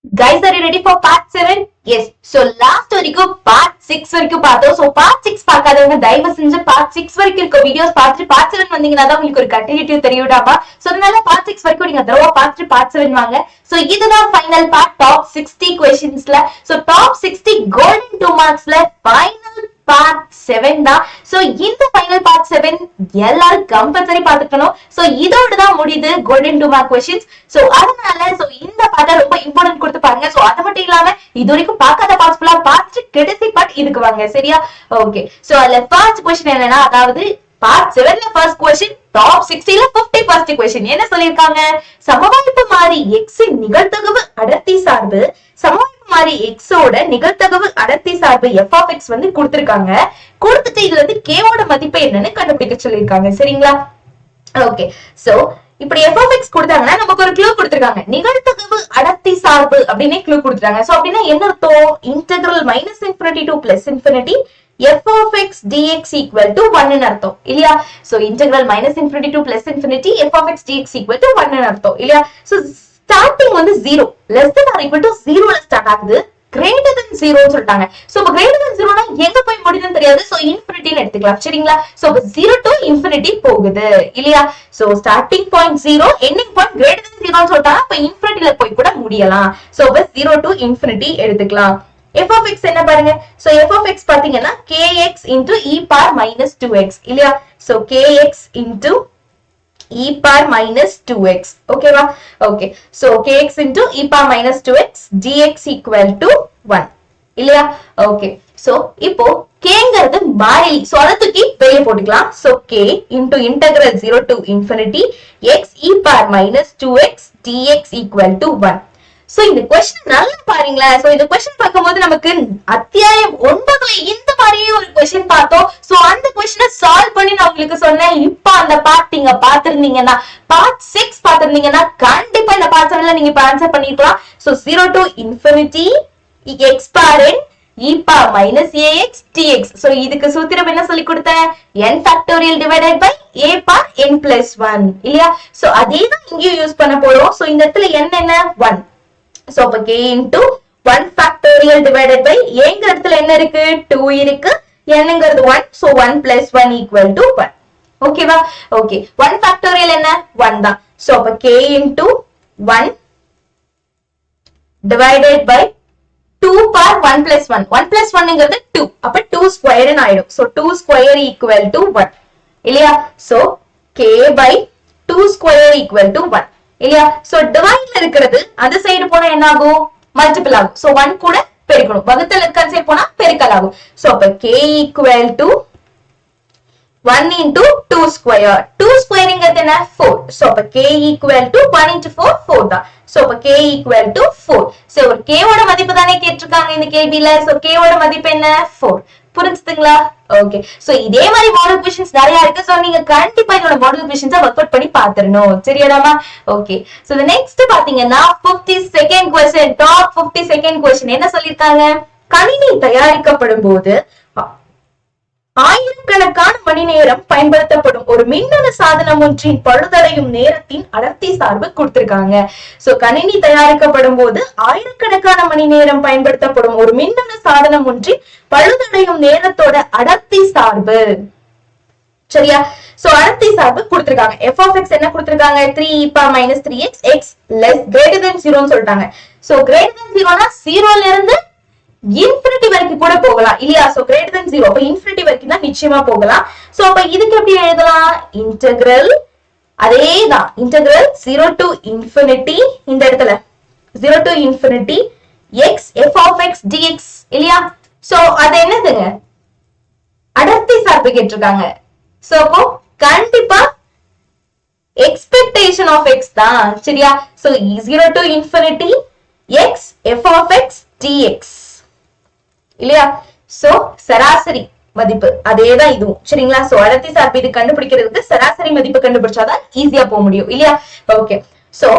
Guys, are you ready for part 7? Yes. So last வரைக்கும் part 6 வரைக்கும் பார்த்தோம். So part 6 பார்க்காதவங்க தயவு செஞ்சு part 6 வரைக்கும் இருக்க வீடியோஸ் பார்த்துட்டு part 7 வந்தீங்கன்னா தான் உங்களுக்கு ஒரு கண்டினியூட்டி தெரியுடாமா. So அதனால part 6 வரைக்கும் நீங்க தரவா பார்த்துட்டு part 7 வாங்க. So இதுதான் final part top 60 questionsல. So top 60 golden 2 marksல final part 7 தான். So இந்த final part 7 எல்லாரும் கம்பல்சரி பார்த்துக்கணும். So இதோட தான் முடியுது golden 2 mark questions. So அதனால இந்த பார்ட் ரொம்ப இம்பார்ட்டன்ட் கொடுத்து பாருங்க. So அது மட்டும் இல்லாம இது வரைக்கும் பார்க்காத பார்ட்ஸ் ஃபுல்லா பார்த்துட்டு கடைசி பார்ட் இதுக்கு வாங்க, சரியா? ஓகே. So அதுல ஃபர்ஸ்ட் क्वेश्चन என்னன்னா, அதாவது பார்ட் 7ல ஃபர்ஸ்ட் क्वेश्चन டாப் 60ல 51st क्वेश्चन என்ன சொல்லிருக்காங்க? சமவாய்ப்பு மாறி x இன் நிகழ்தகவு அடர்த்தி சார்பு சமவாய்ப்பு மாறி x ஓட நிகழ்தகவு அடர்த்தி சார்பு f of x வந்து கொடுத்திருக்காங்க. கொடுத்துட்டு இதுல வந்து k ஓட மதிப்பு என்னன்னு கண்டுபிடிக்க சொல்லிருக்காங்க, சரிங்களா? ஓகே. சோ இப்படி f of x கொடுத்தாங்கன்னா நமக்கு ஒரு க்ளூ கொடுத்திருக்காங்க. நிகழ்தகவு அடர்த்தி சார்பு அப்படினே க்ளூ கொடுத்திருக்காங்க. சோ அப்படினா என்ன அர்த்தம்? Integral -∞ to +∞ f of x dx equal to 1 ன்னு அர்த்தம் இல்லையா? So integral -∞ to +∞ f of x dx equal to 1 ன்னு அர்த்தம் இல்லையா? சோ ஸ்டார்டிங் வந்து 0 less than or equal to 0 ல ஸ்டார்ட் ஆகுது, greater than 0 ன்னு சொல்லிட்டாங்க. சோ இப்ப greater than 0 னா எங்க போய் முடியுதுன்னு தெரியாது. சோ infinity ன்னு எடுத்துக்கலாம், சரிங்களா? சோ இப்ப 0 to infinity போகுது இல்லையா? So starting point 0, ending point greater than 0 ன்னு சொல்லிட்டாங்க. அப்ப infinity ல போய் கூட முடியலாம். சோ இப்ப 0 to infinity எடுத்துக்கலாம். f of x என்ன பாருங்க. சோ f of x பாத்தீங்கன்னா kx into e power minus 2x இல்லையா? So kx into e power minus 2x. ஓகேவா? Okay. So kx into e power minus 2x dx equal to 1 இல்லையா? Okay. So இப்போ kங்கிறது மாறிலி. So அத தூக்கி வெளிய போட்டுக்கலாம். So k into integral 0 to infinity x e power minus 2x dx equal to 1. So இந்த question நல்லா பாருங்களேன். சோ இந்த क्वेश्चन பார்க்கும்போது நமக்கு அத்தியாயம் 9ல இந்த மாதிரியே ஒரு क्वेश्चन பார்த்தோம். சோ அந்த क्वेश्चனை சால்வ் பண்ணி நான் உங்களுக்கு சொன்னேன். இப்போ அந்த பார்ட் நீங்க பாத்துறீங்கன்னா, பார்ட் 6 பாத்துறீங்கன்னா கண்டிப்பா இந்த பார்ட் 7ல நீங்க இப்ப ஆன்சர் பண்ணிருக்கலாம். So 0 to infinity x power n e power minus ax dx. So இதுக்கு சூத்திரம் என்ன சொல்லி கொடுத்தேன்? n factorial divided by a power n plus 1 இல்லையா? சோ அதே தான் இங்கேயும் யூஸ் பண்ண போறோம். சோ இந்த இடத்துல n என்ன? 1. சோ அப்ப k into 1 factorial divided by a ங்கிற இடத்துல என்ன இருக்கு? 2 இருக்கு, n ங்கிறது 1. So 1 plus 1 equal to 1. ஓகேவா? ஓகே. 1 factorial என்ன? 1 தான். சோ அப்ப k into 1 divided by 2 power 1 plus 1. 1 plus 1 ங்கிறது 2. அப்ப 2 square ன்னு ஆயிடும். சோ 2 square equal to 1 இல்லையா? So k by 2 square equal to 1 இல்லையா? சோ டிவைட்ல இருக்கிறது அந்த சைடு போனா என்ன ஆகும்? மல்டிபிள் ஆகும். சோ 1 கூட பெருக்கணும். வகுத்தல் இருக்க சைடு போனா பெருக்கல் ஆகும். சோ அப்ப k equal to 1 into 2 square. 2 square ங்கிறது என்ன? 4. சோ அப்ப k equal to 1 into 4 4 தான். சோ அப்ப k equal to 4. சோ ஒரு k ஓட மதிப்பு தானே கேட்டிருக்காங்க இந்த கேள்வியில. சோ k ஓட மதிப்பு என்ன? 4. புரிஞ்சுதுங்களா? ஓகே. சோ இதே மாதிரி மாடல் क्वेश्चंस நிறைய இருக்கு. சோ நீங்க கண்டிப்பா இதோட மாடல் क्वेश्चंस வொர்க் அவுட் பண்ணி பாத்துறணும், சரியாடாமா? ஓகே. சோ the next பாத்தீங்கன்னா 52nd question, top 52nd question என்ன சொல்லிருக்காங்க? கணினி தயாரிக்கப்படும் போது ஆயிரக்கணக்கான மணி நேரம் பயன்படுத்தப்படும் ஒரு மின்னணு சாதனம் ஒன்றின் பழுதடையும் நேரத்தின் அடர்த்தி சார்பு கொடுத்திருக்காங்க. சோ கணினி தயாரிக்கப்படும் போது ஆயிரக்கணக்கான மணி நேரம் பயன்படுத்தப்படும் ஒரு மின்னணு சாதனம் ஒன்றின் பழுதடையும் நேரத்தோட அடர்த்தி சார்பு, சரியா? சோ அடர்த்தி சார்பு கொடுத்திருக்காங்க. f of x என்ன கொடுத்திருக்காங்க? 3 e power minus 3x x less greater than 0 ன்னு சொல்லிட்டாங்க. சோ greater than 0 னா 0 ல இருந்து infinity வரைக்கும் கூட போகலாம் இல்லையா? சோ greater than 0 அப்ப infinity வரைக்கும் தான் நிச்சயமா போகலாம். சோ அப்ப இதுக்கு எப்படி எழுதலாம்? இன்டெகிரல் அதேதான், இன்டெகிரல் 0 to infinity இந்த இடத்துல 0 to infinity x f of x dx இல்லையா? சோ அது என்னதுங்க? அடர்த்தி சார்பு கேட்டிருக்காங்க. சோ அப்போ கண்டிப்பா எக்ஸ்பெக்டேஷன் ஆஃப் x தான், சரியா? So 0 to infinity x f of x dx இல்லையா? சோ சராசரி மதிப்பு அதேதான் இதுவும், சரிங்களா? சோ அடர்த்தி சார்பு இது கண்டுபிடிக்கிறதுக்கு சராசரி மதிப்பு கண்டுபிடிச்சாதான் ஈஸியா போக முடியும் இல்லையா? ஓகே. சோ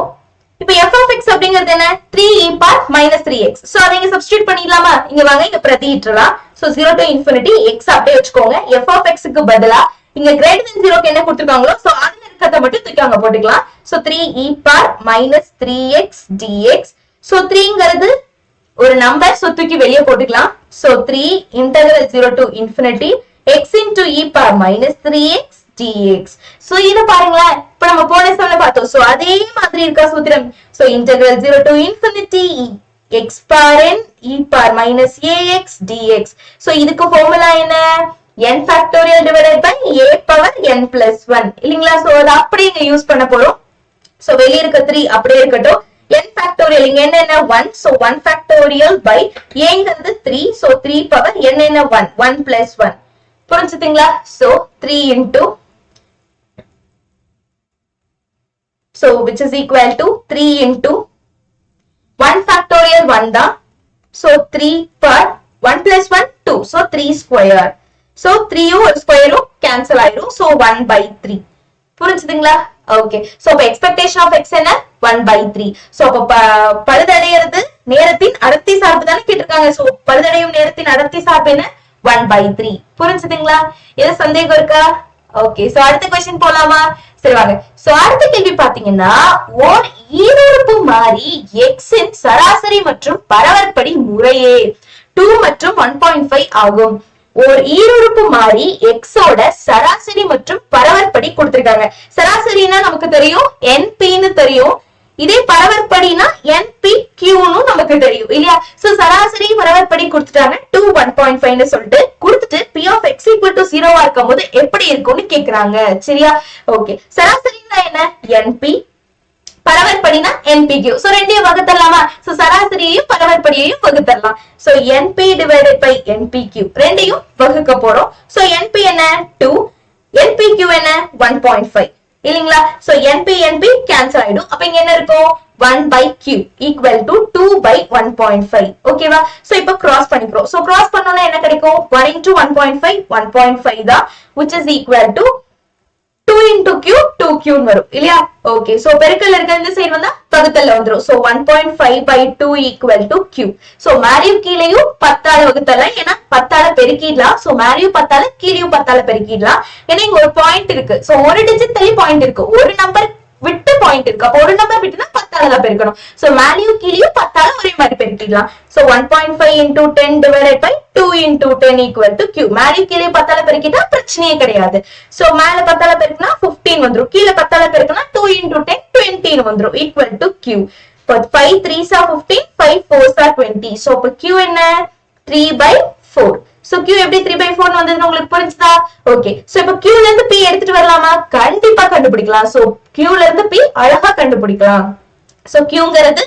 இப்ப f of x அப்படிங்கிறது என்ன? 3 e power minus 3x. So அதை இங்க சப்ஸ்டிட்யூட் பண்ணிடலாமா? இங்க வாங்க, இங்க பிரதியிடலாம். சோ 0 to infinity x அப்படியே வச்சுக்கோங்க. f of x க்கு பதிலா இங்க greater than 0 க்கு என்ன கொடுத்திருக்காங்களோ சோ அதுல இருக்கத மட்டும் தூக்கி அங்க போட்டுக்கலாம். So 3 e power minus 3x dx so 3ங்கிறது ஒரு நம்பர், சோ தூக்கி வெளியே போட்டுக்கலாம். So 3 integral 0 to infinity x into e power minus 3x dx. So இத பாருங்களேன், இப்ப நம்ம போன செம்ல பார்த்தோம். சோ அதே மாதிரி இருக்கா சூத்திரம். So integral 0 to infinity x power n e power minus ax dx. So இதுக்கு ஃபார்முலா என்ன? n factorial divided by a power n plus 1 இல்லீங்களா? சோ அத அப்படியே இங்க யூஸ் பண்ண போறோம். சோ வெளிய இருக்க 3 அப்படியே இருக்கட்டும். n factorial இங்க என்ன 1, so 1 factorial by a ங்கிறது 3, so 3 power n என்ன 1, 1 plus 1. புரிஞ்சுதுங்களா? so 3 into, so which is equal to 3 into 1 factorial 1 தான், so 3 per 1 plus 1 2, so 3 square, so 3 ஒரு ஸ்கொயர் கேன்சல் ஆயிடும், so 1 by 3. புரிஞ்சுதுங்களா? ஓகே, சோ அப்ப எக்ஸ்பெக்டேஷன் ஆஃப் x என்ன 1 by 3. So அப்ப பழுதடையிறது நேரத்தின் அடர்த்தி சார்பு தானே கேட்டிருக்காங்க. சோ பழுதடையும் நேரத்தின் அடர்த்தி சார்பு என்ன 1 by 3. புரிஞ்சுதுங்களா? ஏதோ சந்தேகம் இருக்கா? ஓகே, சோ அடுத்த क्वेश्चन போலாமா? சரி வாங்க. சோ அடுத்த கேள்வி பாத்தீங்கன்னா, ஓர் ஈருறுப்பு மாறி x இன் சராசரி மற்றும் பரவற்படி முறையே 2 மற்றும் 1.5 ஆகும். ஒரு ஈருறுப்பு மாறி x ஓட சராசரி மற்றும் பரவற்படி கொடுத்திருக்காங்க. சராசரினா நமக்கு தெரியும் NP ன்னு தெரியும். இதே பரவற்படினா NPQ ன்னு நமக்கு தெரியும் இல்லையா? சோ சராசரி பரவற்படி கொடுத்துட்டாங்க 2 1.5 ன்னு சொல்லிட்டு கொடுத்துட்டு p of x equal to 0 ஆ இருக்கும்போது எப்படி இருக்கும்னு கேக்குறாங்க. சரியா? ஓகே, சராசரினா என்ன? NP, பரவற்படினா NPQ. சோ ரெண்டையும் வகுத்தரலாமா? சோ சராசரியையும் பரவற்படியையும் வகுத்தரலாம். So NP divided by NPQ ரெண்டையும் வகுக்க போறோம். சோ NP என்ன 2, NPQ என்ன 1.5 இல்லீங்களா? சோ NP கேன்சல் ஆயிடும். அப்ப இங்க என்ன இருக்கும் 1 by q equal to 2 by 1.5. ஓகேவா? சோ இப்போ கிராஸ் பண்ணிக்கிறோம். சோ கிராஸ் பண்ணோம்னா என்ன கிடைக்கும்? 1 into 1.5 1.5 தான், which is equal to 2 into q 2q வரும் இல்லையா? ஓகே, சோ பெருக்கல் இருக்க இந்த சைடு வந்தா வகுத்தல்ல வந்துரும். So 1.5 by 2 equal to q. So மேரியும் கீழையும் 10 ஆல வகுத்தலாம், ஏன்னா 10 ஆல பெருக்கிடலாம். சோ மேரியும் 10 ஆல கீழையும் 10 ஆல பெருக்கிடலாம். ஏன்னா இங்க ஒரு பாயிண்ட் இருக்கு. சோ ஒரு டிஜிட் தள்ளி பாயிண்ட் இருக்கு, ஒரு நம்பர் விட்டு பாயிண்ட் இருக்கு. அப்ப ஒரு நம்பர் விட்டுனா 10 ஆல தான் பெருக்கணும். சோ மேரியும் கீழையும் 10 ஆல ஒரே மாதிரி பெருக்கிடலாம். So 1.5 into 10 divided by 2 into 10 equal to q. மேரியும் கீழையும் 10 ஆல பெருக்கிட்டா பிரச்சனையே கிடையாது. சோ மேல 10 ஆல பெருக்கினா 15 வந்துரும், கீழே 10 ஆல பெருக்கினா 2 into 10 20 வந்துரும், equal to q. 5 3s are 15, 5 4s are 20. So அப்ப q என்ன 3 by 4. சோ q எப்படி 3 by 4 வந்ததுன்னு உங்களுக்கு புரிஞ்சுதா? ஓகே, சோ இப்ப q ல இருந்து p எடுத்துட்டு வரலாமா? கண்டிப்பா கண்டுபிடிக்கலாம். சோ q ல இருந்து p அழகா கண்டுபிடிக்கலாம். சோ qங்கிறது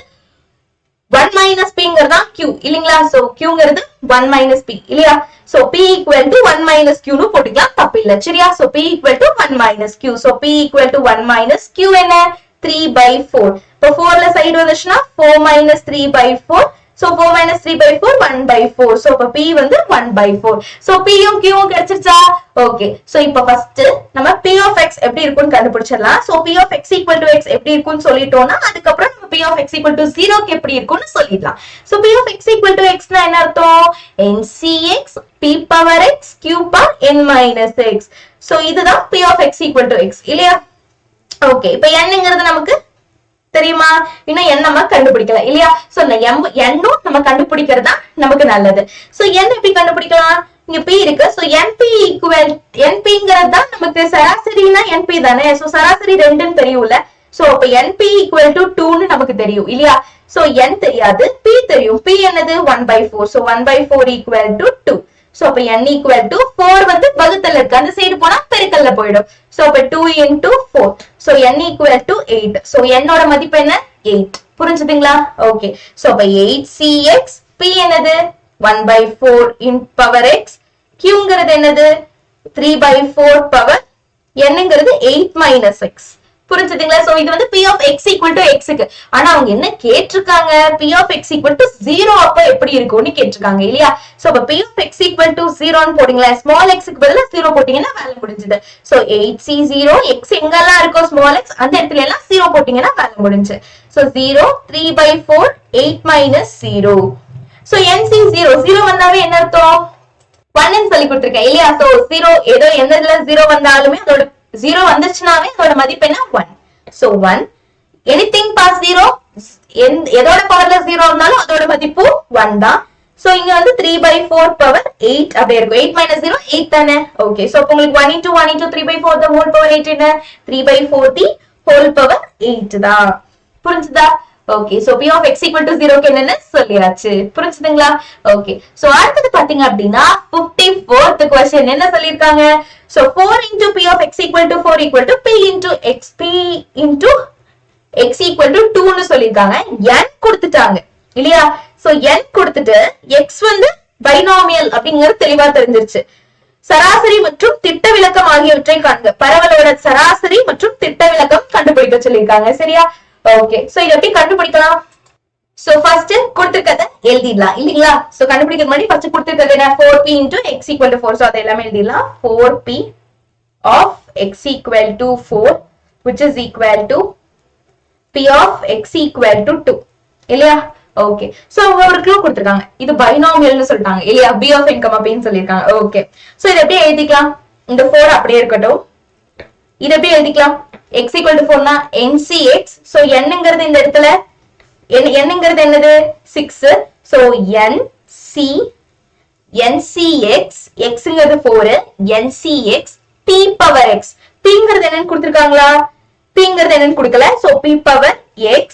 1 minus p ங்கிறதா q இல்லீங்களா? சோ qங்கிறது 1 minus p இல்லையா? So p equal to 1 minus q னு போட்டுக்கலாம், தப்பு இல்ல. சரியா? So p equal to 1 minus q. So p equal to 1 minus q என்ன 3 by 4. இப்போ 4 ல சைடு வந்துச்சுனா 4 minus 3 by 4. So 4 minus 3 by 4 1 by 4. So அப்ப p வந்து 1 by 4. So p யும் q யும் கிடைச்சிருச்சா? ஓகே, சோ இப்போ ஃபர்ஸ்ட் நம்ம p of x எப்படி இருக்கும்னு கண்டுபிடிச்சிடலாம். So p of x equal to x எப்படி இருக்கும்னு சொல்லிட்டோம்னா அதுக்கு அப்புறம் நம்ம p of x equal to 0 க்கு எப்படி இருக்கும்னு சொல்லிடலாம். So p of x equal to x னா என்ன அர்த்தம்? ncx p power x q power n minus x. So இதுதான் p of x equal to x இல்லையா? ஓகே, இப்போ nங்கிறது நமக்கு தெரியுமா? இன்னும் n நம்ம கண்டுபிடிக்கல இல்லையா? சோ n-ம் நம்ம கண்டுபிடிக்கிறது தான் நமக்கு நல்லது. சோ n எப்படி கண்டுபிடிக்கலாம்? இங்க p இருக்கு. சோ np equal npங்கிறது தான் நமக்கு சராசரினா np தானே. சோ சராசரி 2 ன்னு தெரியும்ல. சோ அப்ப np equal to 2 ன்னு நமக்கு தெரியும் இல்லையா? சோ n தெரியாது, p தெரியும். p என்னது 1 by 4. So 1 by 4 equal to 2. So அப்ப n equal to 4 வந்து வகுத்தல்ல இருக்கு, அந்த சைடு போனா பெருக்கல்ல போய்டும். சோ அப்ப 2 into 4. So n equal to 8. So n ஓட மதிப்பு என்ன 8. புரிஞ்சுதுங்களா? ஓகே, சோ அப்ப 8cx p என்னது 1 by 4 in power x, qங்கிறது என்னது 3 by 4 power nங்கிறது 8 minus x. புரிஞ்சுதுங்களா? சோ இது வந்து p of x equal to x க்கு. ஆனா அவங்க என்ன கேட்டிருக்காங்க? p of x equal to 0 அப்ப எப்படி இருக்கும்னு கேட்டிருக்காங்க இல்லையா? சோ அப்ப p of x equal to 0 ன்னு போடுங்களா, ஸ்மால் x க்கு பதிலா 0 போட்டீங்கன்னா வேலை முடிஞ்சது. சோ 8c0 x எங்கெல்லாம் இருக்கோ ஸ்மால் x அந்த இடத்துல எல்லாம் 0 போட்டீங்கன்னா வேலை முடிஞ்சு. So 0 3 by 4 8 minus 0. So nc0 0 வந்தாவே என்ன அர்த்தம்? 1 ன்னு சொல்லி கொடுத்திருக்கேன் இல்லையா? சோ 0 ஏதோ எந்ததுல 0 வந்தாலுமே அதோட 0 வந்துச்சுனாவே அதோட மதிப்பு என்ன 1. So 1. Anything past 0? எதோட பவர்ல 0 இருந்தாலும் அதோட மதிப்பு 1 தான். சோ இங்க வந்து 3/4 பவர் 8 அப்படியே இருக்கும். 8 minus 0 8 தானே. ஓகே, சோ உங்களுக்கு 1 into 1 into 3/4 the whole power 8 என்ன 3/4 the whole power 8 தான். புரிஞ்சுதா? Okay, so p of x equal to 0 க்கு என்னன்னு சொல்லியாச்சு. புரிஞ்சுதுங்களா? ஓகே, சோ அடுத்து பாத்தீங்க அப்படின்னா 54th क्वेश्चन என்ன சொல்லிருக்காங்க? So 4 into p of x equal to 4 equal to p into x equal to 2 னு சொல்லிருக்காங்க. n கொடுத்துட்டாங்க இல்லையா? சோ n கொடுத்துட்டு x வந்து பைனாமியல் அப்படிங்கிறது தெளிவா தெரிஞ்சிருச்சு. சராசரி மற்றும் திட்ட விலக்கம் ஆகியவற்றை காண்க. பரவலோட சராசரி மற்றும் திட்ட விலக்கம் கண்டுபிடிக்க சொல்லிருக்காங்க. சரியா? ஓகே, சோ இத எப்படி கண்டுபிடிக்கலாம்? சோ ஃபர்ஸ்ட் கொடுத்திருக்கத எழுதிடலாம் இல்லீங்களா? சோ கண்டுபிடிக்க முன்னாடி ஃபர்ஸ்ட் கொடுத்திருக்கிறது என்ன 4p into x equal to 4. So அத எல்லாமே எழுதிடலாம். 4p of x equal to 4 which is equal to p of x equal to 2 இல்லையா? ஓகே, சோ ஒரு க்ளூ கொடுத்திருக்காங்க. இது பைனாமியல்னு சொல்லிட்டாங்க இல்லையா? b of n, p ன்னு சொல்லிருக்காங்க. ஓகே, சோ இத எப்படி எழுதிக்கலாம்? இந்த 4 அப்படியே இருக்கட்டும். இத எப்படி எழுதிக்கலாம்? x equal to 4 னா ncx. சோ nங்கிறது இந்த இடத்துல nங்கிறது என்னது 6. So ncx xங்கிறது 4 ncx p power x. pங்கிறது என்னன்னு கொடுத்திருக்காங்களா? pங்கிறது என்னன்னு கொடுக்கல. So p power x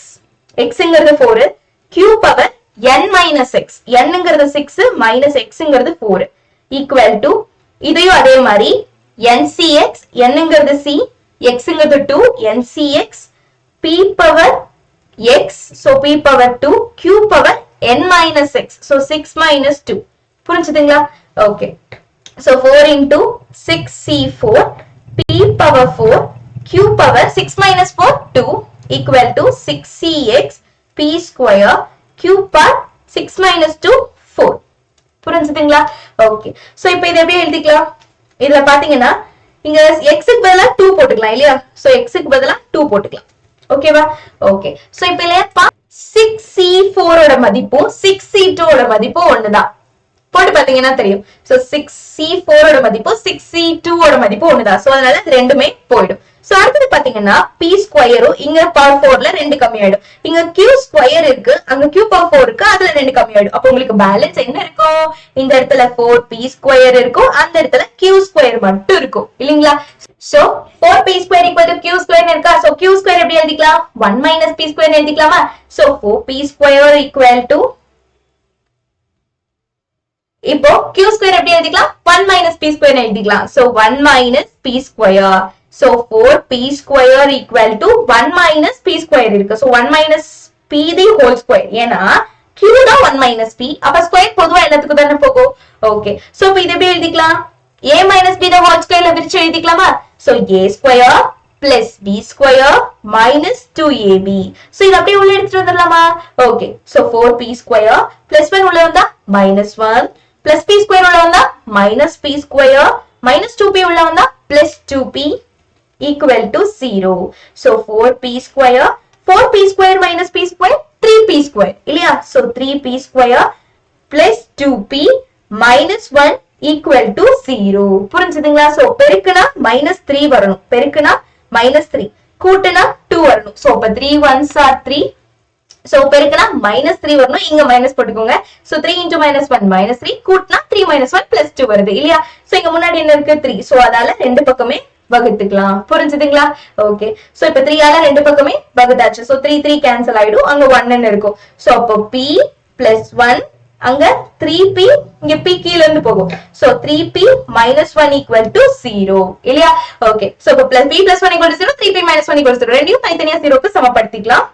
xங்கிறது 4 q power n minus x. nங்கிறது 6 minus xங்கிறது 4 equal to இதையும் அதே மாதிரி ncx nங்கிறது c xங்கிறது 2 ncx p power x. so p power 2 q power n minus x. so 6 minus 2. புரிஞ்சுதுங்களா? Okay, so 4 into 6c4 p power 4 q power 6 minus 4 2 equal to 6cx p square q power 6 minus 2 4. புரிஞ்சுதுங்களா? Okay, so இப்போ இத எப்படி எழுதிக்கலாம்? இதுல பாத்தீங்கன்னா இங்க x க்கு பதிலா 2 போட்டுக்கலாம் இல்லையா? சோ x க்கு பதிலா 2 போட்டுக்கலாம். ஓகேவா? ஓகே, சோ இப்போ இல்லையா 6c4 ஓட மதிப்பு 6c2 ஓட மதிப்பு ஒண்ணுதான். போட்டு பாத்தீங்கன்னா தெரியும். சோ 6c4 ஓட மதிப்பு 6c2 ஓட மதிப்பு ஒண்ணுதான். சோ அதனால ரெண்டுமே போய்டும். சோ அடுத்து பாத்தீங்கன்னா p ஸ்கொயரும் இங்க பவர் 4ல 2 கம்மி ஆயிடும். இங்க q ஸ்கொயர் இருக்கு, அங்க q பவர் 4 இருக்கு, அதுல 2 கம்மி ஆயிடும். அப்ப உங்களுக்கு பேலன்ஸ் என்ன இருக்கும்? இந்த இடத்துல 4p ஸ்கொயர் இருக்கும், அந்த இடத்துல q ஸ்கொயர் மட்டும் இருக்கும் இல்லீங்களா? So 4p square equal to q square இருக்கா? சோ q ஸ்கொயர் எப்படி எழுதிக்கலாம்? 1 minus p ஸ்கொயர் எழுதிக்கலாமா? So 4p square equal to இப்போ q ஸ்கொயர் எப்படி எழுதிக்கலாம்? 1 minus p ஸ்கொயர் எழுதிக்கலாம். So 1 minus p square. so 4p square equal to 1 minus p square இருக்கு. so 1 minus p the whole square. ஏனா q தான் 1 minus p. அப்ப square பொதுவா என்னத்துக்கு தான போகும்? ஓகே, சோ இப்போ இத எப்படி எழுதிக்கலாம்? a minus b the whole square ல விரிச்சு எழுதிக்கலாமா? so a square plus b square minus 2ab. so இத அப்படியே உள்ள எடுத்துட்டு வந்துடலாமா? Okay, so 4p square plus 1 உள்ள வந்தா minus 1 plus p square உள்ள வந்தா minus p square minus 2p உள்ள வந்தா plus 2p equal to 0. so 4p square minus p square 3p square இல்லையா? so 3p square plus 2p minus 1 equal to 0. புரிஞ்சுதுங்களா? so பெருக்குனா minus 3 வரணும், பெருக்குனா minus 3, கூட்டுனா 2 வரணும். so அப்ப 3 ones are 3. so பெருக்குனா minus 3 வரணும், இங்க மைனஸ் போட்டுக்கோங்க. so 3 into minus 1 minus 3, கூட்டுனா 3 minus 1 plus 2 வருது இல்லையா? so இங்க முன்னாடி என்ன இருக்கு 3. so அதால ரெண்டு பக்கமே வகுத்துக்கலாம். புரிஞ்சுதுங்களா? ஓகே, சோ இப்போ 3 ஆல ரெண்டு பக்கமே வகுத்தாச்சு. சோ 3 3 கேன்சல் ஆயிடும், அங்க 1 ன்னு இருக்கும். சோ அப்போ p plus 1 அங்க 3p, இங்க p கீழ இருந்து போகும். So 3p minus 1 equal to 0 இல்லையா? ஓகே, சோ இப்போ p plus 1 equal to 0, 3p minus 1 equal to 0. ரெண்டையும் தனித்தனியா 0 க்கு சமப்படுத்திக்கலாம்.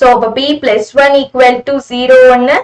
சோ அப்போ p plus 1 equal to 0 1,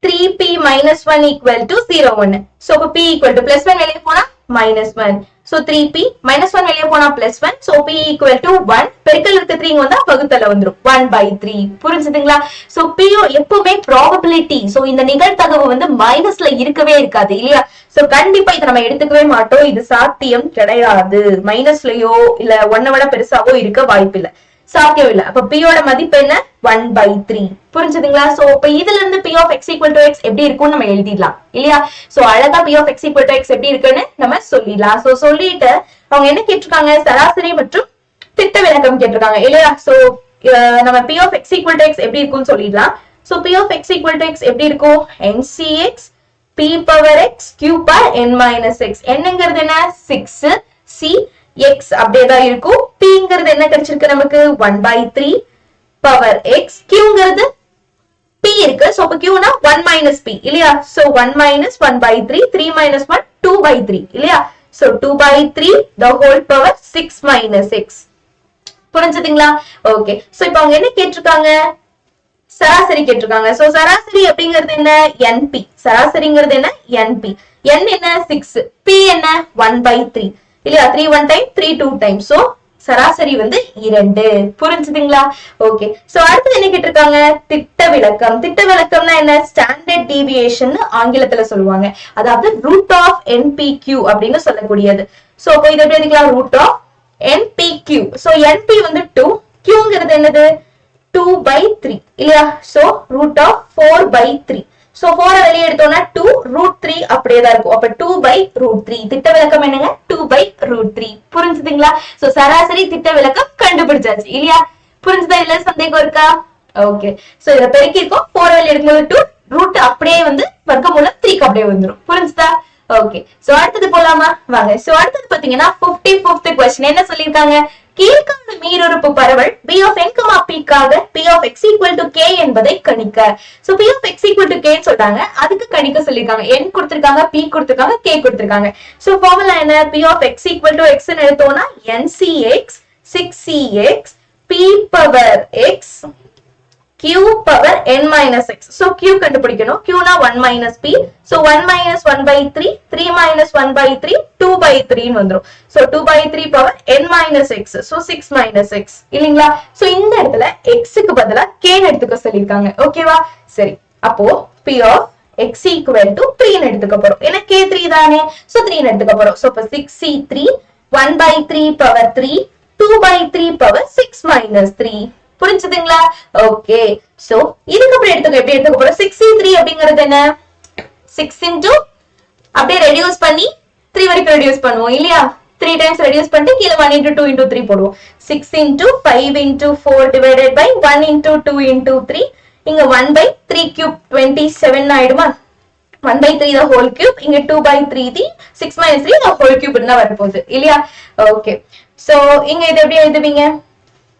3p minus 1 equal to 0 1. So அப்போ p equal to plus 1 வெளிய போனா minus 1. so 3p minus 1 வெளிய போனா plus 1. so p equal to 1. பெருக்கல் இருக்க 3 வந்தா வகுத்தல வந்துரும் 1/3. புரிஞ்சுதுங்களா? so p எப்பவுமே probability. so இந்த நிகழ்தகவு வந்து மைனஸ்ல இருக்கவே இருக்காது இல்லையா? so கண்டிப்பா இத நம்ம எடுத்துக்கவே மாட்டோம். இது சாத்தியம் கிடையாது. மைனஸ்லயோ இல்ல 1 விட பெருசாவோ இருக்க வாய்ப்பில்லை, சாத்தியம் இல்ல. அப்ப p ஓட மதிப்பு என்ன? 1/3. புரிஞ்சுதுங்களா? சோ இப்ப இதுல இருந்து p of x equal to x எப்படி இருக்கும்னு நம்ம எழுதிடலாம் இல்லையா? சோ அழகா p of x equal to x எப்படி இருக்குன்னு நம்ம சொல்லிடலாம். சோ சொல்லிட்டு அவங்க என்ன கேட்டிருக்காங்க? சராசரி மற்றும் திட்ட விலக்கம் கேட்டிருக்காங்க இல்லையா? சோ நம்ம p of x equal to x எப்படி இருக்கும்னு சொல்லிடலாம். So p of x equal to x எப்படி இருக்கும்? ncx p power x q power n minus x. என்னங்கிறது என்ன? 6 c x அப்படியே தான் இருக்கும். p ங்கிறது என்ன கிடைச்சிருக்கு நமக்கு? 1 by 3 power x. q ங்கிறது p இருக்கு. So அப்ப q னா 1 minus p இல்லையா? So 1 minus 1 by 3 3 minus 1 2 by 3 இல்லையா? So 2 by 3 the whole power 6 minus x. புரிஞ்சுதுங்களா? ஓகே. சோ இப்போ அவங்க என்ன கேட்டிருக்காங்க? சராசரி கேட்டிருக்காங்க. சோ சராசரி அப்படிங்கிறது என்ன? np. சராசரிங்கிறது என்ன? np. n என்ன? 6. p என்ன? 1 by 3 இல்லையா? 3 1 time 3 2 time. சோ சராசரி வந்து 2. புரிஞ்சுதுங்களா? ஓகே. சோ அடுத்து என்ன கேட்டிருக்காங்க? திட்ட விலக்கம். திட்ட விலக்கம்னா என்ன? ஸ்டாண்டர்ட் டீவியேஷன் ஆங்கிலத்துல சொல்லுவாங்க. அதாவது ரூட் ஆஃப் npq அப்படின்னு சொல்லக்கூடியது. சோ அப்போ இதை எப்படி எழுதிக்கலாம்? Root of npq. So np வந்து 2, q ங்கிறது என்னது? 2 by 3 இல்லையா? So root of 4 by 3. So 4 வெளியே எடுத்தோம்னா 2 ரூட் 3 அப்படியே தான் இருக்கும். அப்ப 2 by ரூட் 3. திட்ட விலக்கம் என்னங்க? 2 by ரூட் 3. புரிஞ்சுதுங்களா? சோ சராசரி திட்ட விலக்கம் கண்டுபிடிச்சாச்சு இல்லையா? புரிஞ்சுதா? இல்ல சந்தேகம் இருக்கா? ஓகே. சோ இத பெருக்கி இருக்கோம். 4 வெளியே எடுக்கும்போது 2 ரூட் அப்படியே வந்து வர்க்கமூலம் 3 அப்படியே வந்துரும். புரிஞ்சுதா? ஓகே. சோ அடுத்தது போலாமா? வாங்க. சோ அடுத்தது பாத்தீங்கன்னா 55th क्वेश्चन என்ன சொல்லிருக்காங்க? கீழ்காணும் மீருறுப்பு பரவல் b of n, p க்காக p of x equal to k என்பதை கணிக்க. So p of x equal to k சொல்றாங்க. அதுக்கு கணிக்க சொல்லிருக்காங்க. n கொடுத்திருக்காங்க, p கொடுத்திருக்காங்க, k கொடுத்திருக்காங்க. சோ ஃபார்முலா என்ன? p of x equal to x ன்னு எடுத்தோம்னா ncx 6cx p power x q power n minus x. So q கண்டுபிடிக்கணும். q னா 1 minus p. So 1 minus 1 by 3, 3 minus 1 by 3, 2 by 3 வந்துரும். So 2 by 3 power n minus x. So 6 minus x. இல்லீங்களா? So இந்த இடத்துல x க்கு பதிலா k ன்னு எடுத்துக்க சொல்லிருக்காங்க. ஓகேவா? சரி. அப்போ p of x equal to 3 ன்னு எடுத்துக்க போறோம். ஏன்னா k 3 தானே. So 3 ன்னு எடுத்துக்க போறோம். So அப்ப 6c3 1 by 3 power 3, 2 by 3 power 6 minus 3. புரிஞ்சுதுங்களா? ஓகே. சோ இதுக்கு அப்புறம் எப்படி எடுத்துக்க போறோம்? 6c3 அப்படிங்கிறது என்ன? 6 into அப்படியே ரெடியூஸ் பண்ணி 3 வரைக்கும் ரெடியூஸ் பண்ணுவோம் இல்லையா? 3 times ரெடியூஸ் பண்ணிட்டு கீழ 1 into 2 into 3 போடுவோம். 6 into 5 into 4 divided by 1 into 2 into 3. இங்க 1 by 3 cube 27 ஆயிடுமா? 1 by 3 the whole cube. இங்க 2 by 3 the 6 minus 3 the whole cube ன்னு வரப்போகுது இல்லையா? ஓகே. சோ இங்க இது எப்படி எழுதுவீங்க?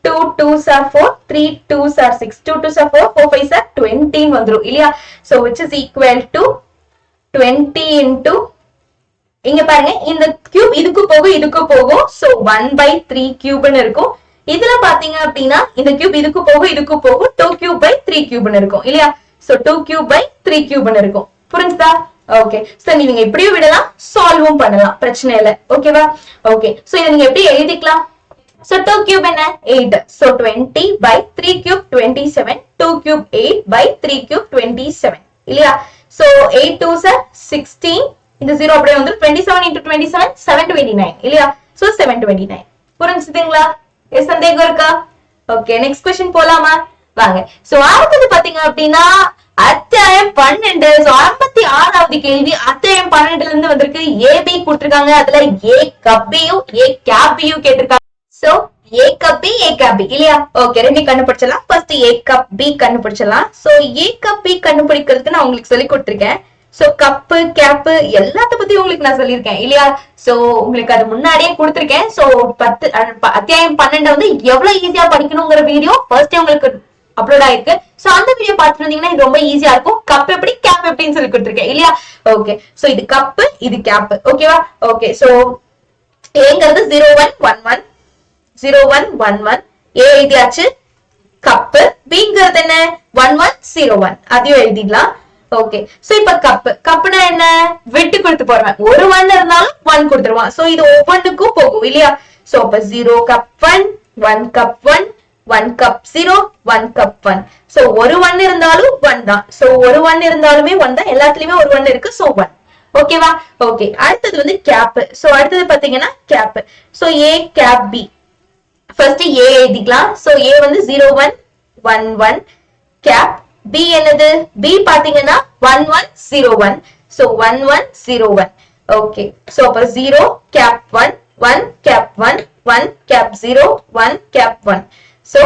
2 2s are 4, 3 2s are 6, 2 2s are 4, 4 5s are 20 வந்துரும் இல்லையா? So which is equal to 20 into இங்க பாருங்க இந்த கியூப் இதுக்கு போகும். So 1 by 3 cube ன்னு இருக்கும். இதுல பாத்தீங்க அப்படின்னா இந்த கியூப் இதுக்கு போகும் 2 cube by 3 cube ன்னு இருக்கும் இல்லையா? So 2 cube by 3 cube ன்னு இருக்கும். புரிஞ்சுதா? ஓகே. சோ நீங்க இப்படியே விடலாம், சால்வும் பண்ணலாம், பிரச்சனை இல்ல. ஓகேவா? ஓகே. சோ இத நீங்க எப்படி எழுதிக்கலாம்? So 2 cube என்ன? 8. So 20 by 3 cube 27. 2 cube 8 by 3 cube 27. இல்லையா? So 8 2s are 16. இந்த 0 அப்படியே வந்து 27 into 27 729 இல்லையா? So 729. புரிஞ்சுதுங்களா? சந்தேகம் இருக்கா? ஓகே. நெக்ஸ்ட் क्वेश्चन போலாமா? வாங்க. So அடுத்து பாத்தீங்க அப்படின்னா அத்தியாயம் 12. So 56வது கேள்வி அத்தியாயம் 12ல இருந்து வந்திருக்கு. AB கொடுத்திருக்காங்க. அதுல A cup B A cap B கேட்டிருக்காங்க. So A cup B A cap B இல்லையா? ஓகே. ரெண்டு கண்டுபிடிச்சலாம். ஃபர்ஸ்ட் A cup B கண்டுபிடிச்சலாம். So A cup B கண்டுபிடிக்கிறதுக்கு நான் உங்களுக்கு சொல்லி கொடுத்திருக்கேன். சோ கப்பு கேப் எல்லாத்த பத்தி உங்களுக்கு நான் சொல்லியிருக்கேன் இல்லையா? சோ உங்களுக்கு அது முன்னாடியே கொடுத்திருக்கேன். சோ அத்தியாயம் 12 வந்து எவ்வளவு ஈஸியா படிக்கணுங்கிற வீடியோ ஃபர்ஸ்டே உங்களுக்கு அப்லோட் ஆயிருக்கு. சோ அந்த வீடியோ பார்த்துட்டு இருந்தீங்கன்னா இது ரொம்ப ஈஸியா இருக்கும். கப் எப்படி கேப் எப்படின்னு சொல்லி கொடுத்திருக்கேன் இல்லையா? ஓகே. சோ இது கப்பு இது கேப். ஓகேவா? ஓகே. சோ ஏங்கிறது 0111 0111 ஏ எழுதியாச்சு. கப்பு பிங்கிறது என்ன? 1101 அதையும் எழுதிடலாம். ஓகே. சோ இப்ப கப்புனா என்ன? விட்டு கொடுத்து போறேன். ஒரு 1 இருந்தாலும் 1 கொடுத்துருவான். சோ இது ஒவ்வொன்றுக்கும் போகும் இல்லையா? சோ அப்ப 0 cup 1 1 cup 1 1 cup 0 1 cup 1. So ஒரு 1 இருந்தாலும் 1 தான். சோ ஒரு 1 இருந்தாலுமே 1 தான். எல்லாத்துலயுமே ஒரு 1 இருக்கு. சோ 1. ஓகேவா? ஓகே. அடுத்தது வந்து கேப். சோ அடுத்தது பாத்தீங்கன்னா cap. So A cap B. First A எழுதிக்கலாம். சோ A வந்து 0111 கேப் B என்னது? B பாத்தீங்கன்னா 1101. சோ 1101. ஓகே. சோ அப்ப 0 cap 1 1 cap 1 1 cap 0 1 cap 1. So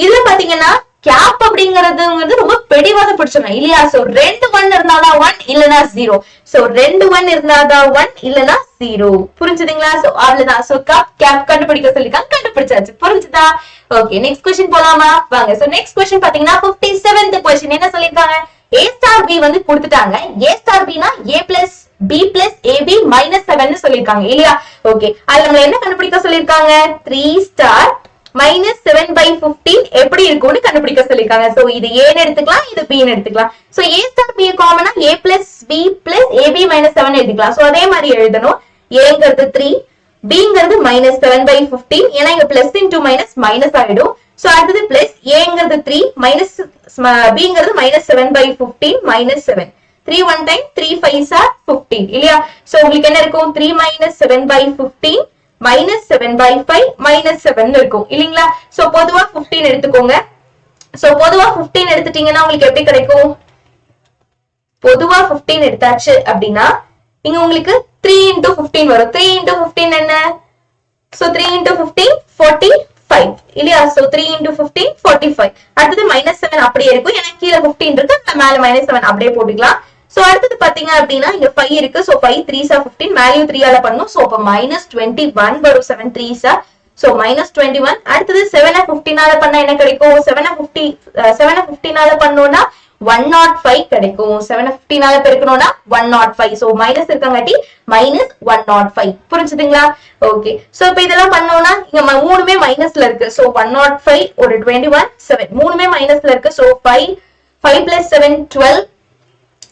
இதுல பாத்தீங்கன்னா கேப் அப்படிங்கறது ரொம்ப பெடிவாத பிடிச்சோம் இல்லையா? சோ 2 1 இருந்தாதான் 1 இல்லனா 0. சோ 2 1 இருந்தாதான் 1 இல்லனா 0. புரிஞ்சுதுங்களா? சோ அவ்வளவுதான். சோ கேப் கண்டுபிடிக்க சொல்லிருக்காங்க, கண்டுபிடிச்சாச்சு. புரிஞ்சுதா? ஓகே, நெக்ஸ்ட் क्वेश्चन போலாமா? வாங்க. சோ நெக்ஸ்ட் क्वेश्चन பாத்தீங்கன்னா 57th क्वेश्चन என்ன சொல்லிருக்காங்க? a ஸ்டார் b வந்து கொடுத்துட்டாங்க. a ஸ்டார் b னா a plus b plus ab minus 7 னு சொல்லிருக்காங்க இல்லையா? ஓகே, அதுல நம்ம என்ன கண்டுபிடிக்க சொல்லிருக்காங்க? 3 ஸ்டார் minus 7 by 15 எப்படி இருக்கும்னு கண்டுபிடிக்க சொல்லிருக்காங்க. சோ இது a ன்னு எடுத்துக்கலாம், இது b ன்னு எடுத்துக்கலாம். சோ a ஸ்டார் b காமனா a plus b plus ab minus 7 எடுத்துக்கலாம். சோ அதே மாதிரி எழுதணும். a ங்கிறது 3, b ங்கிறது minus 7 by 15. ஏன்னா இங்க plus into minus minus ஆயிடும். சோ அடுத்தது plus a ங்கிறது 3 minus b ங்கிறது minus 7 by 15 minus 7. 3 1 time 3 5s are 15 இல்லையா? சோ உங்களுக்கு என்ன இருக்கும்? 3 minus 7 by 15 minus 7 by 5 minus 7 இருக்கும் இல்லீங்களா? சோ பொதுவா 15 எடுத்துக்கோங்க. சோ பொதுவா 15 எடுத்துட்டீங்கன்னா உங்களுக்கு எப்படி கிடைக்கும்? பொதுவா 15 எடுத்தாச்சு அப்படின்னா இங்க உங்களுக்கு 3 into 15 வரும். 3 into 15 என்ன? சோ 3 into 15 45 இல்லையா? So 3 into 15 45. அடுத்தது minus 7 அப்படியே இருக்கும். ஏன்னா கீழே 15 இருக்கு, மேல minus 7 அப்படியே போட்டுக்கலாம். சோ அடுத்தது பாத்தீங்க அப்படின்னா இங்க 5 இருக்கு. சோ 5 3s are 15, வேல்யூ 3 ஆல பண்ணும். சோ அப்ப -21 வரும். 7 3s are, சோ -21. அடுத்தது 7 15 ஆல பண்ணா என்ன கிடைக்கும்? 7 15 ஆல பண்ணோம்னா 105 கிடைக்கும். 7 15 ஆல பெருக்கணும்னா 105. So minus இருக்கங்காட்டி -105. புரிஞ்சுதுங்களா? ஓகே, சோ இப்ப இதெல்லாம் பண்ணோம்னா இங்க மூணுமே மைனஸ்ல இருக்கு. சோ 105 ஒரு 21 7 மூணுமே மைனஸ்ல இருக்கு. So 5 plus 7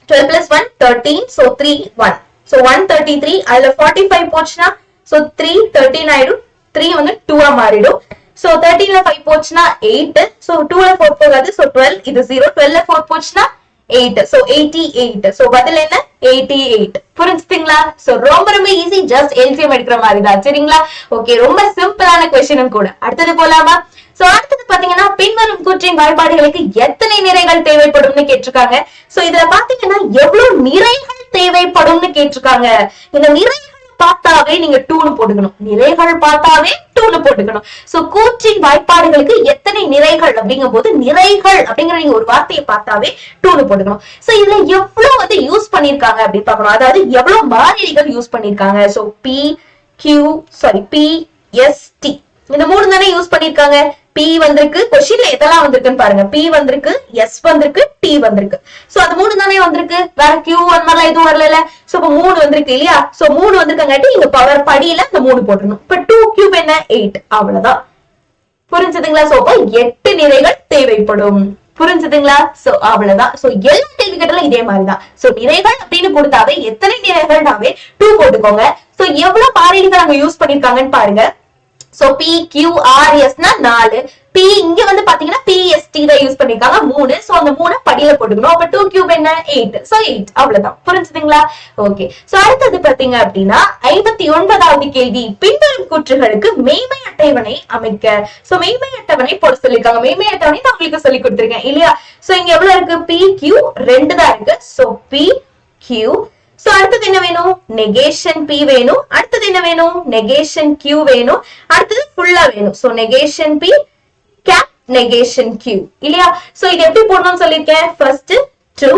12 plus 1 13. so 3 1. so 133. அதுல 45 போச்சுனா so 3 13 ஆயிடும். 3 வந்து 2 ஆ மாறிடும். so 13 ல 5 போச்சுனா 8. so 2 ல 4 போகாது. so 12 இது 0. 12 ல 4 போச்சுனா 8. so 88. so பதில் என்ன? 88. புரிஞ்சுட்டீங்களா? so ரொம்ப ஈஸி, ஜஸ்ட் எல்சிஎம் எடுக்கிற மாதிரி தான். சரிங்களா? ஓகே, ரொம்ப சிம்பிளான क्वेश्चन கூட. அடுத்தது போலாமா? சோ அடுத்தது பாத்தீங்கன்னா பின்வரும் கூற்றின் வாய்ப்பாடுகளுக்கு எத்தனை நிறைகள் தேவைப்படும்னு கேட்டிருக்காங்க. சோ இதுல பாத்தீங்கன்னா எவ்வளவு நிறைகள் தேவைப்படும்னு கேட்டிருக்காங்க. இந்த நிறைகள் பார்த்தாவே நீங்க 2 போட்டுக்கணும். நிறைகள் பார்த்தாவே 2 போட்டுக்கணும். சோ கூற்றின் வாய்ப்பாடுகளுக்கு எத்தனை நிறைகள் அப்படிங்கும் போது நிறைகள் அப்படிங்கிற நீங்க ஒரு வார்த்தையை பார்த்தாவே 2 போட்டுக்கணும். சோ இதுல எவ்வளவு வந்து யூஸ் பண்ணிருக்காங்க அப்படி பார்க்கணும். அதாவது எவ்வளவு மாறிலிகள் யூஸ் பண்ணிருக்காங்க. சோ P S T இந்த மூணு தானே யூஸ் பண்ணிருக்காங்க. P வந்திருக்கு, கொஸ்டின்ல எதெல்லாம் வந்திருக்குன்னு பாருங்க. P வந்திருக்கு, S வந்திருக்கு, T வந்திருக்கு. சோ அது மூணு தானே வந்திருக்கு, வேற Q அந்த மாதிரிலாம் எதுவும் வரல. சோ இப்ப 3 வந்திருக்கு இல்லையா? சோ 3 வந்திருக்கங்காட்டி இங்க பவர் படியில இந்த 3 போட்டுருணும். இப்ப 2 கியூப் என்ன? 8. அவ்வளவுதான். புரிஞ்சுதுங்களா? சோ 8 நிறைகள் தேவைப்படும். புரிஞ்சுதுங்களா? சோ அவ்வளவுதான். சோ எல்லா கேள்வி கேட்டாலும் இதே மாதிரிதான். சோ நிறைகள் அப்படின்னு கொடுத்தாவே எத்தனை நிறைகள்னாவே 2 போட்டுக்கோங்க. சோ எவ்வளவு மாறிலிகள் அங்க யூஸ் பண்ணிருக்காங்கன்னு பாருங்க. So P Q R S னா 4. P இங்க வந்து பாத்தீங்கன்னா PST தான் யூஸ் பண்ணிருக்காங்க 3. சோ அந்த 3 படியில போட்டுக்கணும். அப்ப 2 கியூப் என்ன? 8. சோ 8. அவ்வளவுதான். புரிஞ்சுதுங்களா? ஓகே, சோ அடுத்தது பாத்தீங்க அப்படின்னா 59வது கேள்வி. பின்வரும் கூற்றுகளுக்கு மெய்மை அட்டவணை அமைக்க. சோ மெய்மை அட்டவணை போட சொல்லிருக்காங்க. மெய்மை அட்டவணை நான் உங்களுக்கு சொல்லி கொடுத்திருக்கேன் இல்லையா? சோ இங்க எவ்வளவு இருக்கு? P Q 2 தான் இருக்கு. So P Q. சோ அடுத்தது என்ன வேணும்? நெகேஷன் P வேணும். அடுத்தது என்ன வேணும்? நெகேஷன் Q வேணும். அடுத்தது ஃபுல்லா வேணும். So negation P cap negation Q இல்லையா? சோ இது எப்படி போடணும்னு சொல்லிருக்கேன். ஃபர்ஸ்ட் ட்ரூ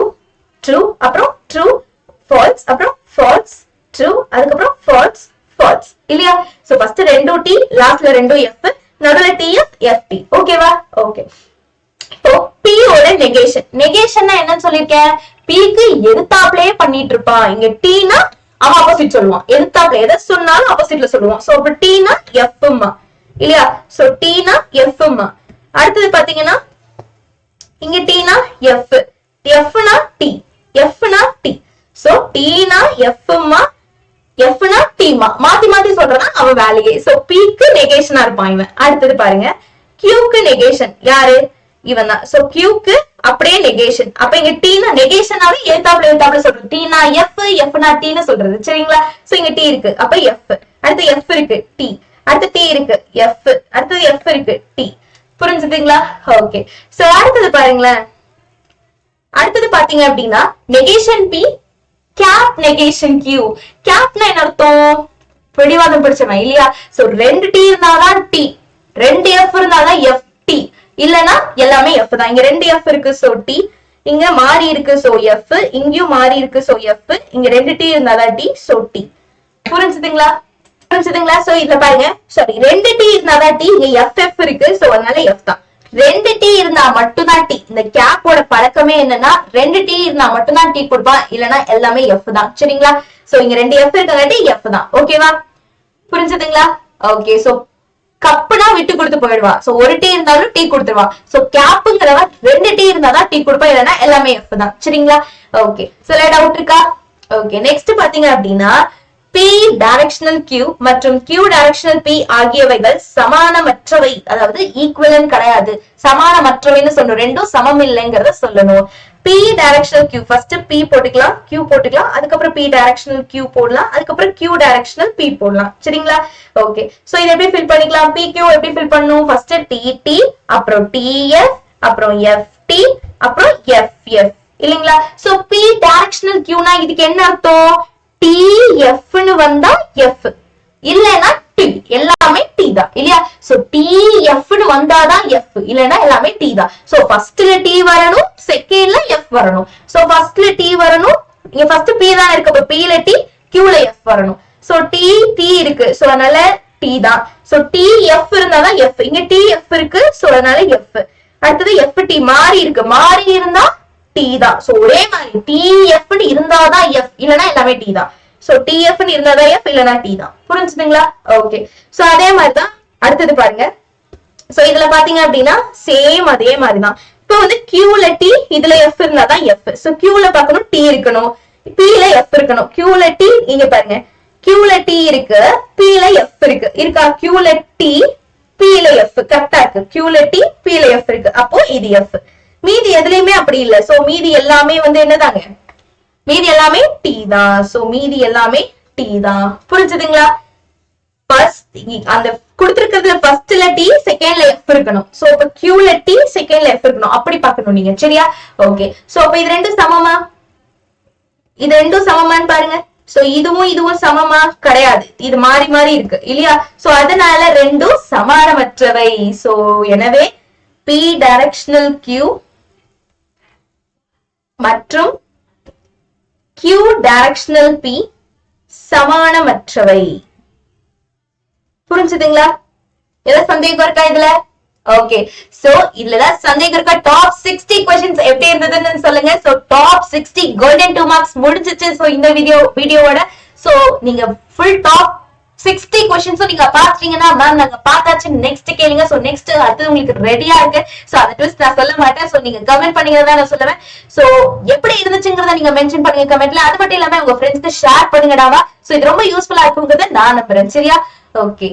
ட்ரூ, அப்புறம் ட்ரூ ஃபால்ஸ், அப்புறம் ஃபால்ஸ் ட்ரூ, அதுக்கப்புறம் ஃபால்ஸ் ஃபால்ஸ் இல்லையா? சோ ஃபர்ஸ்ட் 2 T, லாஸ்ட்ல 2 F, நடுவுல TF FT. ஓகேவா? ஓகே, இப்போ P ஓட நெகேஷன். நெகேஷன்னா என்னன்னு சொல்லிருக்கேன். P க்கு எதிர்த்தாப்லயே பண்ணிட்டு இருப்பான். இங்க T னா அவன் ஆப்போசிட் சொல்லுவான். எதிர்த்தாப்ல எதை சொன்னாலும் ஆப்போசிட்ல சொல்லுவான். சோ அப்ப T னா F மா இல்லையா? சோ T னா F மா. அடுத்தது பாத்தீங்கன்னா இங்க T னா F, F னா T, F னா T. சோ T னா F மா, F னா T மா. மாத்தி மாத்தி சொல்றனா அவன் வேலையே. சோ P க்கு நெகேஷனா இருப்பான் இவன். அடுத்தது பாருங்க, Q க்கு நெகேஷன் யாரு? இவன் தான். சோ Q க்கு அப்படியே நெகேஷன். அப்ப இங்க T னா நெகேஷனாவே எழுத்தாப்ல சொல்றது. T னா F, F னா T ன்னு சொல்றது. சரிங்களா? சோ இங்க T இருக்கு, அப்ப F. அடுத்து F இருக்கு, T. அடுத்து T இருக்கு, F. அடுத்து F இருக்கு, T. புரிஞ்சுதுங்களா? ஓகே, சோ அடுத்தது பாருங்களேன். அடுத்தது பாத்தீங்க அப்படின்னா negation P cap negation Q. கேப்னா என்ன அர்த்தம்? பிடிவாதம் பிடிச்சவன் இல்லையா? சோ 2 T இருந்தாதான் T, 2 F இருந்தாதான் FT இல்லனா எல்லாமே எஃப் தான். இங்க 2 எஃப் இருக்கு சோ டி, இங்க மாறி இருக்கு சோ எஃப், இங்கயும் மாறி இருக்கு சோ எஃப், இங்க 2 டி இருந்தாதான் டி சோ டி. புரிஞ்சுதுங்களா? புரிஞ்சுதுங்களா? சோ இதுல பாருங்க, சாரி 2 டி இருந்தாதான் டி, இங்க எஃப் எஃப் இருக்கு சோ அதனால எஃப் தான். 2 டி இருந்தா மட்டும்தான் டி. இந்த கேப்போட பழக்கமே என்னன்னா 2 டி இருந்தா மட்டும்தான் டி கொடுப்பான், இல்லனா எல்லாமே எஃப் தான். சரிங்களா? சோ இங்க 2 எஃப் இருக்கங்காட்டி எஃப் தான். ஓகேவா? புரிஞ்சுதுங்களா? ஓகே. சோ கப்புனா விட்டு கொடுத்து போயிடுவா. சோ ஒரு டீ இருந்தாலும் டீ கொடுத்துருவா. சோ கேப்புங்கிறவ 2 டீ இருந்தாதான் டீ கொடுப்பா, இல்லைன்னா எல்லாமே எஃப் தான். சரிங்களா? ஓகே. சோ டவுட் இருக்கா? ஓகே. நெக்ஸ்ட் பாத்தீங்க அப்படின்னா P டைரக்ஷனல் Q மற்றும் Q டைரக்ஷனல் P ஆகியவைகள் சமானமற்றவை, அதாவது ஈக்குவலன்ட் கிடையாது. சமானமற்றவைன்னு சொல்லணும், ரெண்டும் சமம் இல்லைங்கிறத சொல்லணும். P directional Q, first P போட்டுக்கலாம், Q போட்டுக்கலாம், அதுக்கப்புறம் P டைரக்ஷனல் Q போடலாம், அதுக்கப்புறம் Q டைரக்ஷனல் P போடலாம். சரிங்களா? ஓகே. சோ இத எப்படி ஃபில் பண்ணிக்கலாம்? PQ எப்படி ஃபில் பண்ணனும்? ஃபர்ஸ்ட் TT, அப்புறம் TF, அப்புறம் FT, அப்புறம் FF இல்லீங்களா? சோ P டைரக்ஷனல் Qனா இதுக்கு என்ன அர்த்தம்? TF னு வந்தா F, இல்லனா T, எல்லாமே T தான் இல்லையா? சோ TF னு வந்தாதான் F, இல்லனா எல்லாமே T தான். சோ ஃபர்ஸ்ட்ல T வரணும், செகண்ட்ல F வரணும். சோ ஃபர்ஸ்ட்ல T வரணும், இங்க ஃபர்ஸ்ட் P தான் இருக்கு, அப்ப P ல T, Q ல F வரணும். சோ T இருக்கு, சோ அதனால T தான். சோ TF இருந்தாதான் F, இங்க TF இருக்கு, சோ அதனால F. அடுத்தது FT மாறி இருக்கு, மாறி இருந்தா T தான். சோ ஒரே மாதிரி TF னு இருந்தாதான் F, இல்லனா எல்லாமே T தான். சோ TF னு இருந்தாதான் F, இல்லனா T தான். புரிஞ்சுதுங்களா? ஓகே. சோ அதே மாதிரி தான் அடுத்தது பாருங்க. சோ இதுல பாத்தீங்க அப்படின்னா சேம் அதே மாதிரி தான். இப்போ வந்து Q ல T, இதுல F இருந்தாதான் F. சோ Q ல பார்க்கணும் T இருக்கணும், P ல F இருக்கணும். Q ல T, இங்க பாருங்க Q ல T இருக்கு, P ல F இருக்கு. இருக்கா? Q ல T, P ல F கரெக்டா இருக்கு. Q ல T, P ல F இருக்கு. அப்போ இது F. மீதி எதுலயுமே அப்படி இல்ல. சோ மீதி எல்லாமே வந்து என்னதாங்க? மீதி எல்லாமே T தான். சோ மீதி எல்லாமே T தான். புரிஞ்சுதுங்களா? ஃபர்ஸ்ட் அந்த கொடுத்திருக்கிறதுல ஃபர்ஸ்ட்ல T, செகண்ட்ல F இருக்கணும். சோ இப்ப Q ல T, செகண்ட்ல F இருக்கணும். அப்படி பார்க்கணும் நீங்க. சரியா? ஓகே. சோ அப்ப இது ரெண்டும் சமமா? இது ரெண்டும் சமமான்னு பாருங்க. சோ இதுவும் சமமா? கிடையாது, இது மாறி மாறி இருக்கு இல்லையா? சோ அதனால ரெண்டும் சமானமற்றவை. சோ எனவே P டைரக்ஷனல் Q மற்றும் Q டைரக்ஷனல் P சமானமற்றவை. புரிஞ்சுதுங்களா? ஏதாவது சந்தேகம் இருக்கா இதுல? ஓகே. சோ இதுலதான் சந்தேகம் இருக்கா? டாப் 60 क्वेश्चंस எப்படி இருந்ததுன்னு சொல்லுங்க. சோ டாப் 60 கோல்டன் 2 மார்க்ஸ் முடிஞ்சிச்சு. சோ இந்த வீடியோவோட சோ நீங்க ஃபுல் டாப் 60 क्वेश्चंस நீங்க பாத்தீங்கன்னா மேம் நாங்க பார்த்தாச்சு நெக்ஸ்ட் கேளுங்க. சோ நெக்ஸ்ட் அடுத்து உங்களுக்கு ரெடியா இருக்கு. சோ அத ட்விஸ்ட் நான் சொல்ல மாட்டேன். சோ நீங்க கமெண்ட் பண்ணீங்கறத நான் சொல்லுவேன். சோ எப்படி இருந்துச்சுங்கறத நீங்க மென்ஷன் பண்ணுங்க கமெண்ட்ல. அது மட்டும் இல்லாம உங்க ஃப்ரெண்ட்ஸ்க்கு ஷேர் பண்ணுங்கடாவா. சோ இது ரொம்ப யூஸ்ஃபுல்லா இருக்கும்ங்கறத நான் நம்புறேன். சரியா? ஓகே.